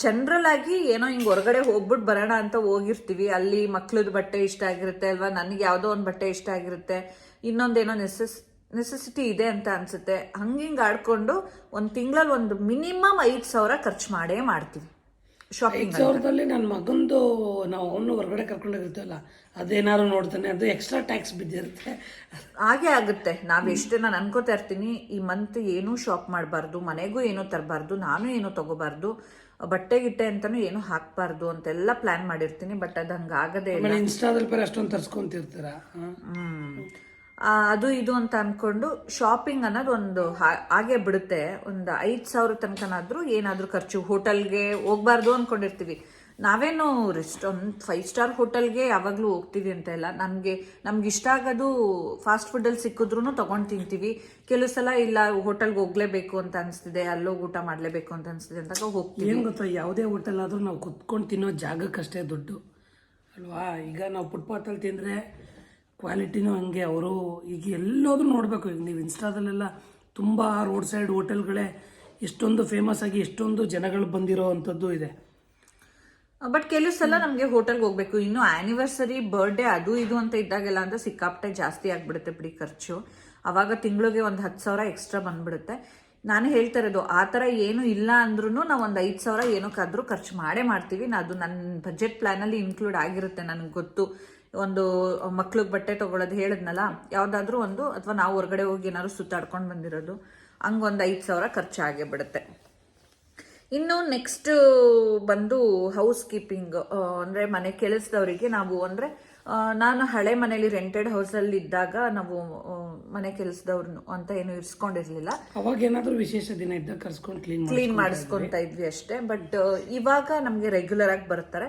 ಜನರಲ್ ಆಗಿ ಏನೋ ಹಿಂಗೆ ಹೊರಗಡೆ ಹೋಗ್ಬಿಟ್ಟು ಬರೋಣ ಅಂತ ಹೋಗಿರ್ತೀವಿ. ಅಲ್ಲಿ ಮಕ್ಳದ್ದು ಬಟ್ಟೆ ಇಷ್ಟ ಆಗಿರುತ್ತೆ ಅಲ್ವಾ, ನನಗೆ ಯಾವುದೋ ಒಂದು ಬಟ್ಟೆ ಇಷ್ಟ ಆಗಿರುತ್ತೆ, ಇನ್ನೊಂದೇನೋ ನೆಸೆಸಿಟಿ ಇದೆ ಅಂತ ಅನ್ಸುತ್ತೆ. ಹಿಂಗೆ ಆಡ್ಕೊಂಡು ಒಂದು ತಿಂಗಳಲ್ಲಿ ಒಂದು ಮಿನಿಮಮ್ 5,000 ಖರ್ಚು ಮಾಡೇ ಮಾಡ್ತೀವಿ ಶಾಪಿಂಗ್. 5,000ದಲ್ಲಿ ನನ್ನ ಮಗಂದು ನಾವು ಅವನು ಹೊರಗಡೆ ಕರ್ಕೊಂಡೋಗಿರ್ತೀವಲ್ಲ, ಅದೇನಾದ್ರು ನೋಡ್ತಾನೆ, ಅದು ಎಕ್ಸ್ಟ್ರಾ ಟ್ಯಾಕ್ಸ್ ಬಿದ್ದಿರುತ್ತೆ. ಹಾಗೆ ಆಗುತ್ತೆ. ನಾವೆಷ್ಟು ನಾನು ಅನ್ಕೋತಾ ಇರ್ತೀನಿ, ಈ ಮಂತ್ ಏನೂ ಶಾಪ್ ಮಾಡಬಾರ್ದು, ಮನೆಗೂ ಏನೂ ತರಬಾರ್ದು, ನಾನು ಏನೂ ತಗೋಬಾರ್ದು, ಬಟ್ಟೆ ಗಿಟ್ಟೆ ಅಂತಾನು ಏನು ಹಾಕ್ಬಾರ್ದು ಅಂತೆಲ್ಲ ಪ್ಲಾನ್ ಮಾಡಿರ್ತೀನಿ. ಬಟ್ ಅದು ಹಂಗಾಗದೇ ಇಲ್ಲ. ಇನ್ಸ್ಟಾದಲ್ಲಿ ಅಷ್ಟೊಂದು ತರ್ಸ್ಕೊಂತಿರ್ತೀರ. ಅದು ಇದು ಅಂತ ಅನ್ಕೊಂಡು ಶಾಪಿಂಗ್ ಅನ್ನೋದು ಒಂದು ಹಾಗೆ ಬಿಡುತ್ತೆ. ಒಂದು 5,000 ತನಕನಾದ್ರೂ ಏನಾದ್ರೂ ಖರ್ಚು. ಹೋಟೆಲ್ಗೆ ಹೋಗ್ಬಾರ್ದು ಅನ್ಕೊಂಡಿರ್ತೀವಿ. ನಾವೇನು ಒಂದು 5 ಸ್ಟಾರ್ ಹೋಟೆಲ್ಗೆ ಯಾವಾಗ್ಲೂ ಹೋಗ್ತೀವಿ ಅಂತ ಇಲ್ಲ. ನಮ್ಗೆ ಇಷ್ಟ ಆಗೋದು ಫಾಸ್ಟ್ ಫುಡ್ ಅಲ್ಲಿ ಸಿಕ್ಕಿದ್ರು ತಗೊಂಡ್ ತಿಂತೀವಿ. ಕೆಲವು ಸಲ ಇಲ್ಲ, ಹೋಟೆಲ್ಗೆ ಹೋಗ್ಲೇಬೇಕು ಅಂತ ಅನ್ಸ್ತಿದೆ, ಅಲ್ಲೋಗಿ ಊಟ ಮಾಡ್ಲೇಬೇಕು ಅಂತ ಅನ್ಸ್ತಿದೆ ಅಂತ ಹೋಗ್ತೀವಿ. ಏನ್ ಗೊತ್ತಾ, ಯಾವುದೇ ಹೋಟೆಲ್ ಆದ್ರೂ ನಾವು ಕುತ್ಕೊಂಡು ತಿನ್ನೋ ಜಾಗಕ್ಕಷ್ಟೇ ದುಡ್ಡು ಅಲ್ವಾ. ಈಗ ನಾವು ಫುಟ್ಪಾತಲ್ಲಿ ತಿಂದ್ರೆ ಕ್ವಾಲಿಟಿನೂ ಹಂಗೆ. ಅವರು ಈಗ ಎಲ್ಲೋದ್ರೂ ನೋಡಬೇಕು. ಈಗ ನೀವು ಇನ್ಸ್ಟಾದಲ್ಲೆಲ್ಲ ತುಂಬ ರೋಡ್ ಸೈಡ್ ಹೋಟೆಲ್ಗಳೇ ಎಷ್ಟೊಂದು ಫೇಮಸ್ ಆಗಿ ಎಷ್ಟೊಂದು ಜನಗಳು ಬಂದಿರೋ ಅಂಥದ್ದು ಇದೆ. ಬಟ್ ಕೆಲವು ಸಲ ನಮಗೆ ಹೋಟೆಲ್ಗೆ ಹೋಗ್ಬೇಕು, ಇನ್ನು ಆನಿವರ್ಸರಿ, ಬರ್ಡೇ ಅದು ಇದು ಅಂತ ಇದ್ದಾಗೆಲ್ಲ ಅಂದ್ರೆ ಸಿಕ್ಕಾಪಟ್ಟೆ ಜಾಸ್ತಿ ಆಗ್ಬಿಡುತ್ತೆ ಬಿಡಿ ಖರ್ಚು. ಅವಾಗ ತಿಂಗಳಿಗೆ ಒಂದು 10,000 ಎಕ್ಸ್ಟ್ರಾ ಬಂದ್ಬಿಡುತ್ತೆ. ನಾನು ಹೇಳ್ತಾ ಇರೋದು ಆ ಥರ ಏನು ಇಲ್ಲ ಅಂದ್ರೂ ನಾವು ಒಂದು 5,000 ಏನಕ್ಕಾದ್ರೂ ಖರ್ಚು ಮಾಡೇ ಮಾಡ್ತೀವಿ. ಅದು ನನ್ನ ಬಜೆಟ್ ಪ್ಲಾನಲ್ಲಿ ಇನ್ಕ್ಲೂಡ್ ಆಗಿರುತ್ತೆ. ನನಗೆ ಗೊತ್ತು, ಒಂದು ಮಕ್ಳಿಗೆ ಬಟ್ಟೆ ತೊಗೊಳೋದು ಹೇಳಿದ್ನಲ್ಲ, ಯಾವುದಾದ್ರೂ ಒಂದು, ಅಥವಾ ನಾವು ಹೊರಗಡೆ ಹೋಗಿ ಏನಾದ್ರು ಸುತ್ತಾಡ್ಕೊಂಡು ಬಂದಿರೋದು, ಹಂಗೊಂದು 5,000 ಖರ್ಚಾಗೇ ಬಿಡುತ್ತೆ. ಇನ್ನು ನೆಕ್ಸ್ಟ್ ಬಂದು ಹೌಸ್ ಕೀಪಿಂಗ್. ಅಂದರೆ ಮನೆ ಕೆಲಸದವರಿಗೆ ನಾವು ಅಂದರೆ ನಾನು ಹಳೆ ಮನೇಲಿ ರೆಂಟೆಡ್ ಹೌಸಲ್ಲಿ ಇದ್ದಾಗ ನಾವು ಮನೆ ಕೆಲಸದವ್ರು ಅಂತ ಏನು ಇರಿಸ್ಕೊಂಡಿರ್ಲಿಲ್ಲ. ಅವಾಗ ಏನಾದರೂ ವಿಶೇಷ ದಿನ ಇದ್ದಾಗ ಕರ್ಸ್ಕೊಂಡು ಕ್ಲೀನ್ ಮಾಡಿಸ್ಕೊತಾ ಇದ್ವಿ ಅಷ್ಟೇ. ಬಟ್ ಇವಾಗ ನಮಗೆ ರೆಗ್ಯುಲರ್ ಆಗಿ ಬರ್ತಾರೆ.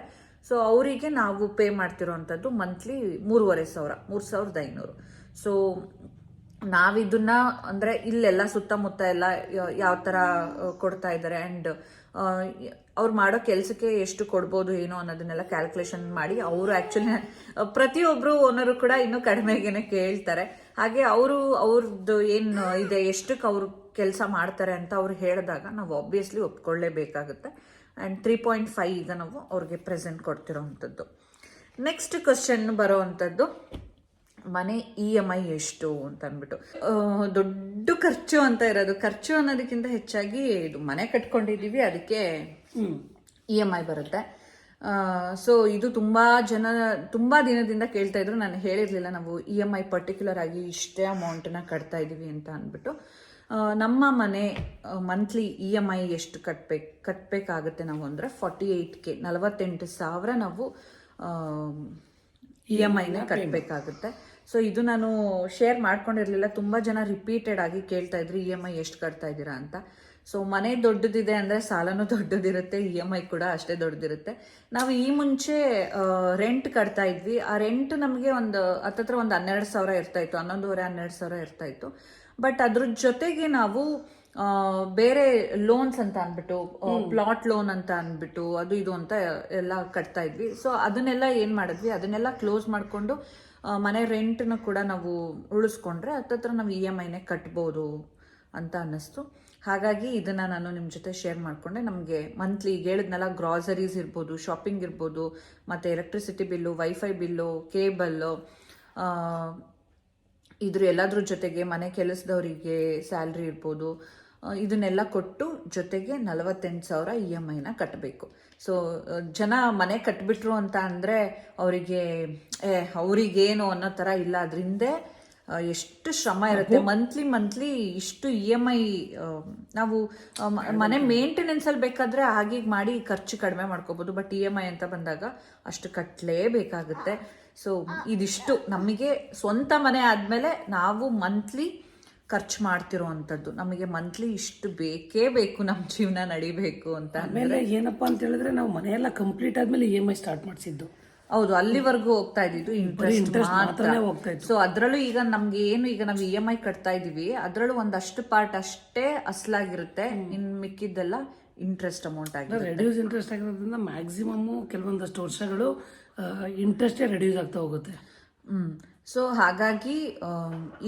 ಸೊ ಅವರಿಗೆ ನಾವು ಪೇ ಮಾಡ್ತಿರೋವಂಥದ್ದು ಮಂತ್ಲಿ 3,500, 3,500. ಸೊ ನಾವಿದನ್ನ ಅಂದರೆ ಇಲ್ಲೆಲ್ಲ ಸುತ್ತಮುತ್ತ ಎಲ್ಲ ಯಾವ ಥರ ಕೊಡ್ತಾ ಇದ್ದಾರೆ ಆ್ಯಂಡ್ ಅವ್ರು ಮಾಡೋ ಕೆಲಸಕ್ಕೆ ಎಷ್ಟು ಕೊಡ್ಬೋದು ಏನೋ ಅನ್ನೋದನ್ನೆಲ್ಲ ಕ್ಯಾಲ್ಕುಲೇಷನ್ ಮಾಡಿ ಅವರು ಆ್ಯಕ್ಚುಲಿ ಪ್ರತಿಯೊಬ್ಬರು ಓನರು ಕೂಡ ಇನ್ನೂ ಕಡಿಮೆಗೇನೆ ಕೇಳ್ತಾರೆ. ಹಾಗೆ ಅವ್ರದ್ದು ಏನು ಇದೆ, ಎಷ್ಟಕ್ಕೆ ಅವರು ಕೆಲಸ ಮಾಡ್ತಾರೆ ಅಂತ ಅವ್ರು ಹೇಳಿದಾಗ ನಾವು ಆಬ್ವಿಯಸ್ಲಿ ಒಪ್ಕೊಳ್ಳೇಬೇಕಾಗುತ್ತೆ. ಆ್ಯಂಡ್ 3.5 ಈಗ ನಾವು ಅವ್ರಿಗೆ ಪ್ರೆಸೆಂಟ್ ಕೊಡ್ತಿರೋವಂಥದ್ದು. ನೆಕ್ಸ್ಟ್ ಕ್ವಶನ್ ಬರೋವಂಥದ್ದು, ಮನೆ EMI ಎಷ್ಟು ಅಂತ ಅಂದ್ಬಿಟ್ಟು. ದೊಡ್ಡ ಖರ್ಚು ಅಂತ ಇರೋದು. ಖರ್ಚು ಅನ್ನೋದಕ್ಕಿಂತ ಹೆಚ್ಚಾಗಿ ಇದು ಮನೆ ಕಟ್ಕೊಂಡಿದ್ದೀವಿ, ಅದಕ್ಕೆ EMI ಬರುತ್ತೆ. ಸೊ ಇದು ತುಂಬ ದಿನದಿಂದ ಕೇಳ್ತಾ ಇದ್ರು. ನಾನು ಹೇಳಿರಲಿಲ್ಲ ನಾವು EMI ಪರ್ಟಿಕ್ಯುಲರ್ ಆಗಿ ಇಷ್ಟೇ ಅಮೌಂಟನ್ನ ಕಟ್ತಾ ಇದ್ದೀವಿ ಅಂತ ಅಂದ್ಬಿಟ್ಟು. ನಮ್ಮ ಮನೆ ಮಂತ್ಲಿ EMI ಎಷ್ಟು ಕಟ್ಟಬೇಕಾಗುತ್ತೆ ನಾವು ಅಂದರೆ 48K, 48,000 ನಾವು EMIನ ಕಟ್ಟಬೇಕಾಗುತ್ತೆ. ಸೊ ಇದು ನಾನು ಶೇರ್ ಮಾಡ್ಕೊಂಡಿರಲಿಲ್ಲ. ತುಂಬ ಜನ ರಿಪೀಟೆಡ್ ಆಗಿ ಕೇಳ್ತಾ ಇದ್ರು EMI ಎಷ್ಟು ಕಟ್ತಾ ಇದ್ದೀರಾ ಅಂತ. ಸೊ ಮನೆ ದೊಡ್ಡದಿದೆ ಅಂದರೆ ಸಾಲನೂ ದೊಡ್ಡದಿರುತ್ತೆ, EMI ಕೂಡ ಅಷ್ಟೇ ದೊಡ್ಡದಿರುತ್ತೆ. ನಾವು ಈ ಮುಂಚೆ ರೆಂಟ್ ಕಟ್ತಾ ಇದ್ವಿ. ಆ ರೆಂಟ್ ನಮಗೆ ಹತ್ತತ್ರ ಒಂದು 12,000 ಇರ್ತಾಯಿತ್ತು, 11,500, 12,000 ಇರ್ತಾಯಿತ್ತು. ಬಟ್ ಅದ್ರ ಜೊತೆಗೆ ನಾವು ಬೇರೆ ಲೋನ್ಸ್ ಅಂತ ಅಂದ್ಬಿಟ್ಟು ಪ್ಲಾಟ್ ಲೋನ್ ಅಂತ ಅಂದ್ಬಿಟ್ಟು ಅದು ಇದು ಅಂತ ಎಲ್ಲ ಕಟ್ತಾ ಇದ್ವಿ. ಸೊ ಅದನ್ನೆಲ್ಲ ಏನ್ ಮಾಡಿದ್ವಿ, ಅದನ್ನೆಲ್ಲ ಕ್ಲೋಸ್ ಮಾಡ್ಕೊಂಡು ಮನೆ ರೆಂಟ್ನ ಕೂಡ ನಾವು ಉಳಿಸ್ಕೊಂಡ್ರೆ ಹತ್ತತ್ರ ನಾವು EMIನೇ ಕಟ್ಬೋದು ಅಂತ ಅನ್ನಿಸ್ತು. ಹಾಗಾಗಿ ಇದನ್ನ ನಾನು ನಿಮ್ಮ ಜೊತೆ ಶೇರ್ ಮಾಡ್ಕೊಂಡೆ. ನಮಗೆ ಮಂತ್ಲಿ ಈಗ ಹೇಳಿದ್ನಲ್ಲ, ಗ್ರಾಸರೀಸ್ ಇರ್ಬೋದು, ಶಾಪಿಂಗ್ ಇರ್ಬೋದು, ಮತ್ತೆ electricity bill, wifi bill, cable, ಇದ್ರ ಎಲ್ಲದ್ರ ಜೊತೆಗೆ ಮನೆ ಕೆಲಸದವರಿಗೆ ಸ್ಯಾಲ್ರಿ ಇರ್ಬೋದು, ಇದನ್ನೆಲ್ಲ ಕೊಟ್ಟು ಜೊತೆಗೆ 48,000 EMIನ ಕಟ್ಟಬೇಕು. ಸೊ ಜನ ಮನೆ ಕಟ್ಬಿಟ್ರು ಅಂತ ಅಂದರೆ ಅವ್ರಿಗೇನು ಅನ್ನೋ ಥರ ಇಲ್ಲ. ಅದರಿಂದ ಎಷ್ಟು ಶ್ರಮ ಇರುತ್ತೆ. ಮಂತ್ಲಿ ಇಷ್ಟು EMI ನಾವು ಮನೆ ಮೇಂಟೆನೆನ್ಸಲ್ಲಿ ಬೇಕಾದರೆ ಹಾಗೆ ಮಾಡಿ ಖರ್ಚು ಕಡಿಮೆ ಮಾಡ್ಕೋಬೋದು. ಬಟ್ EMI ಅಂತ ಬಂದಾಗ ಅಷ್ಟು ಕಟ್ಟಲೇಬೇಕಾಗುತ್ತೆ. ಸೊ ಇದಿಷ್ಟು ನಮಗೆ ಸ್ವಂತ ಮನೆ ಆದಮೇಲೆ ನಾವು ಮಂತ್ಲಿ ಖರ್ಚು ಮಾಡ್ತಿರೋವಂಥದ್ದು. ನಮಗೆ ಮಂತ್ಲಿ ಇಷ್ಟು ಬೇಕೇ ಬೇಕು ನಮ್ಮ ಜೀವನ ನಡಿಬೇಕು ಅಂತ. ಆಮೇಲೆ ಏನಪ್ಪಾ ಅಂತ ಹೇಳಿದ್ರೆ ನಾವು ಮನೆಯೆಲ್ಲ ಕಂಪ್ಲೀಟ್ ಆದ್ಮೇಲೆ EMI ಸ್ಟಾರ್ಟ್ ಮಾಡಿಸಿದ್ದು. ಹೌದು, ಅಲ್ಲಿವರೆಗೂ ಹೋಗ್ತಾ ಇದ್ದಿದ್ದು ಇಂಟ್ರೆಸ್ಟ್ ಮಾತ್ರ. ಸೊ ಅದ್ರಲ್ಲೂ ಈಗ ನಮ್ಗೆ ಏನು ಈಗ ನಾವು EMI ಕಟ್ತಾ ಇದೀವಿ, ಅದ್ರಲ್ಲೂ ಒಂದಷ್ಟು ಪಾರ್ಟ್ ಅಷ್ಟೇ ಅಸಲಾಗಿರುತ್ತೆ, ಇನ್ ಮಿಕ್ಕಿದ್ದೆಲ್ಲ ಇಂಟ್ರೆಸ್ಟ್ ಅಮೌಂಟ್ ಆಗಿದೆ. ರೆಡ್ಯೂಸ್ ಇಂಟ್ರೆಸ್ಟ್ ಆಗಿರೋದ್ರಿಂದ ಮ್ಯಾಕ್ಸಿಮಮ್ ಕೆಲವೊಂದಷ್ಟು ವರ್ಷಗಳು ಇಂಟ್ರೆಸ್ಟೇ ರೆಡ್ಯೂಸ್ ಆಗ್ತಾ ಹೋಗುತ್ತೆ. ಸೊ ಹಾಗಾಗಿ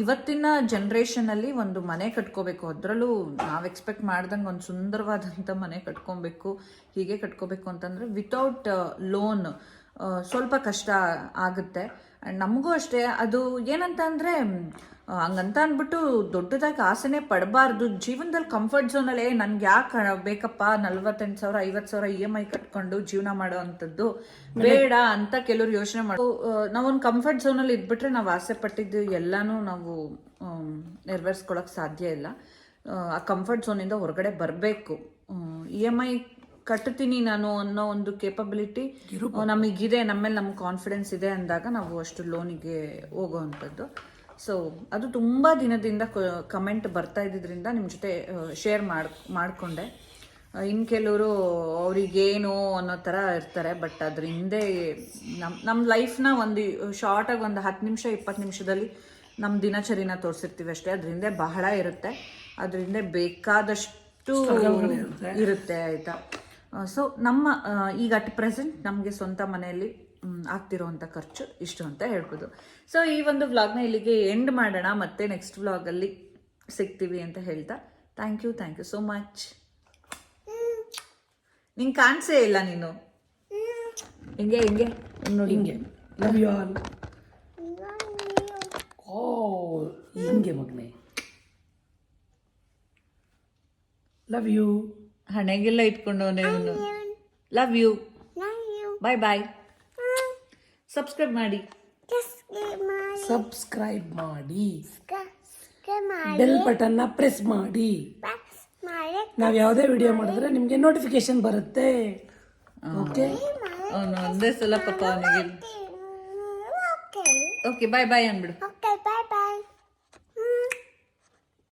ಇವತ್ತಿನ ಜನ್ರೇಷನ್ ಅಲ್ಲಿ ಒಂದು ಮನೆ ಕಟ್ಕೋಬೇಕು, ಅದರಲ್ಲೂ ನಾವು ಎಕ್ಸ್ಪೆಕ್ಟ್ ಮಾಡ್ದಂಗೆ ಒಂದು ಸುಂದರವಾದಂಥ ಮನೆ ಕಟ್ಕೊಬೇಕು, ಹೀಗೆ ಕಟ್ಕೋಬೇಕು ಅಂತಂದ್ರೆ ವಿತೌಟ್ ಲೋನ್ ಸ್ವಲ್ಪ ಕಷ್ಟ ಆಗುತ್ತೆ. ಆ್ಯಂಡ್ ನಮಗೂ ಅಷ್ಟೇ. ಅದು ಏನಂತ ಅಂದರೆ ಹಂಗಂತ ಅಂದ್ಬಿಟ್ಟು ದೊಡ್ಡದಾಗಿ ಆಸೆನೇ ಪಡಬಾರ್ದು. ಜೀವನದಲ್ಲಿ ಕಂಫರ್ಟ್ ಝೋನಲ್ಲಿ ನನ್ಗೆ ಯಾಕೆ ಬೇಕಪ್ಪ 48,000 50,000 EMI ಕಟ್ಕೊಂಡು ಜೀವನ ಮಾಡೋ ಅಂಥದ್ದು ಬೇಡ ಅಂತ ಕೆಲವ್ರು ಯೋಚನೆ ಮಾಡೋ. ನಾವೊಂದು ಕಂಫರ್ಟ್ ಝೋನಲ್ಲಿ ಇದ್ಬಿಟ್ರೆ ನಾವು ಆಸೆ ಪಟ್ಟಿದ್ದು ಎಲ್ಲಾನು ನಾವು ನೆರವೇರಿಸ್ಕೊಳಕ್ ಸಾಧ್ಯ ಇಲ್ಲ. ಆ ಕಂಫರ್ಟ್ ಝೋನಿಂದ ಹೊರಗಡೆ ಬರಬೇಕು. EMI ಕಟ್ತೀನಿ ನಾನು ಅನ್ನೋ ಒಂದು ಕೇಪಬಿಲಿಟಿ ನಮಗಿದೆ, ನಮ್ಮೇಲೆ ನಮ್ಗೆ ಕಾನ್ಫಿಡೆನ್ಸ್ ಇದೆ ಅಂದಾಗ ನಾವು ಅಷ್ಟು ಲೋನಿಗೆ ಹೋಗೋವಂಥದ್ದು. ಸೊ ಅದು ತುಂಬ ದಿನದಿಂದ ಕಮೆಂಟ್ ಬರ್ತಾ ಇದ್ದಿದ್ದರಿಂದ ನಿಮ್ಮ ಜೊತೆ ಶೇರ್ ಮಾಡಿಕೊಂಡೆ. ಇನ್ನು ಕೆಲವರು ಅವ್ರಿಗೇನು ಅನ್ನೋ ಥರ ಇರ್ತಾರೆ, ಬಟ್ ಅದ್ರ ಹಿಂದೆ ನಮ್ಮ ಲೈಫ್ನ ಒಂದು ಶಾರ್ಟಾಗಿ ಒಂದು 10 ನಿಮಿಷ 20 ನಿಮಿಷದಲ್ಲಿ ನಮ್ಮ ದಿನಚರಿನ ತೋರಿಸಿರ್ತೀವಿ ಅಷ್ಟೇ. ಅದರಿಂದ ಬಹಳ ಇರುತ್ತೆ, ಅದರಿಂದ ಬೇಕಾದಷ್ಟು ಇರುತ್ತೆ, ಆಯಿತಾ. ಸೊ ನಮ್ಮ ಈಗ ಅಟ್ ಪ್ರೆಸೆಂಟ್ ನಮಗೆ ಸ್ವಂತ ಮನೆಯಲ್ಲಿ ಆಗ್ತಿರೋವಂಥ ಖರ್ಚು ಇಷ್ಟು ಅಂತ ಹೇಳ್ಬೋದು. ಸೊ ಈ ಒಂದು ವ್ಲಾಗ್ನ ಇಲ್ಲಿಗೆ ಎಂಡ್ ಮಾಡೋಣ, ಮತ್ತೆ ನೆಕ್ಸ್ಟ್ ವ್ಲಾಗಲ್ಲಿ ಸಿಗ್ತೀವಿ ಅಂತ ಹೇಳ್ತಾ ಥ್ಯಾಂಕ್ ಯು ಸೋ ಮಚ್. ನಿಂಗೆ ಕಾಣಿಸೇ ಇಲ್ಲ, ನೀನು ಹಿಂಗೆ ನೋಡಿ, ಹಿಂಗೆ ಲವ್ ಯು ಆಲ್. ಓ ಹಿಂಗೆ ಮಗನೇ, ಲವ್ ಯು. ಹಣೆಗೆಲ್ಲ ಇಟ್ಕೊಂಡವನೇ ಇವನು. Love you, bye bye. Subscribe ಮಾಡಿ, ಬೆಲ್ ಬಟನ್ನ ಪ್ರೆಸ್ ಮಾಡಿ. ನಾವು ಯಾವುದೇ ವಿಡಿಯೋ ಮಾಡಿದ್ರೆ ನಿಮಗೆ ನೋಟಿಫಿಕೇಶನ್ ಬರುತ್ತೆ. ಓಕೆ, ಅವನು ಒಂದೇ ಸಲ ಪಾಪ ಅವನಿಗೆ. ಓಕೆ, ಬಾಯ್ ಬಾಯ್ ಅಂದ್ಬಿಡು.